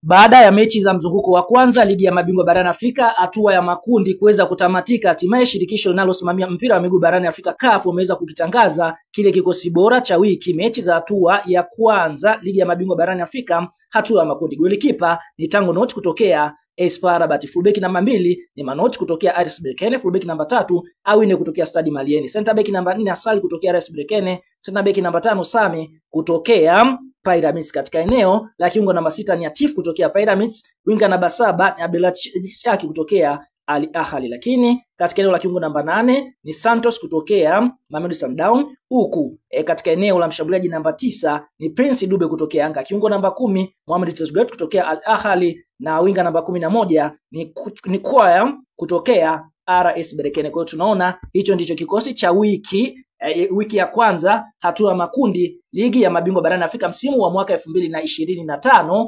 Baada ya mechi za mzunguko wa kwanza ligi ya mabingwa barani Afrika hatua ya makundi kuweza kutamatika, hatimaye shirikisho linalosimamia mpira wa miguu barani Afrika CAF wameweza kukitangaza kile kikosi bora cha wiki mechi za hatua ya kwanza ligi ya mabingwa barani Afrika hatua ya makundi. Golikipa ni Tango Not kutokea AS FAR Rabat, fullback namba 2 ni Manot kutokea RS Berkane, fullback namba 3 Awine kutokea Stade Malien, center back namba 4 Asali kutokea RS Berkane, center back namba 5 Sami kutokea Pyramids. Katika eneo la kiungo namba 6 ni Atif kutokea Pyramids, winga namba 7 ni Abdelachaki kutokea Al Ahly, lakini katika eneo la kiungo namba 8 ni Santos kutokea Mamelodi Sundowns, huku katika eneo la mshambuliaji namba 9 ni Prince Dube kutokea Yanga, kiungo namba 10 Mohamed Trezeguet kutokea Al Ahly, na winga namba 11 ni Kwaya kutokea RS Berkane. Kwa hiyo tunaona hicho ndicho kikosi cha wiki ya kwanza hatua ya makundi ligi ya mabingwa barani Afrika msimu wa mwaka 2025